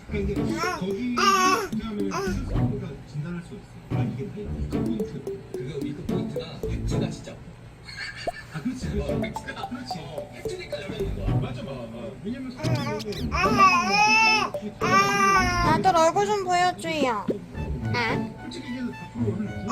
그러니까 이제 거기 하면 스스로가 진단할 수 있어. 아 이게 위크 포인트. 그거 위크 포인트가 팩트가 진짜. 아 그렇지 그렇지. 팩트가 그렇지. 팩트니까 열려 있는 거야. 맞아 맞아. 왜냐면 다들 얼굴 좀 보여줘요. 솔직히 얘는 앞으로는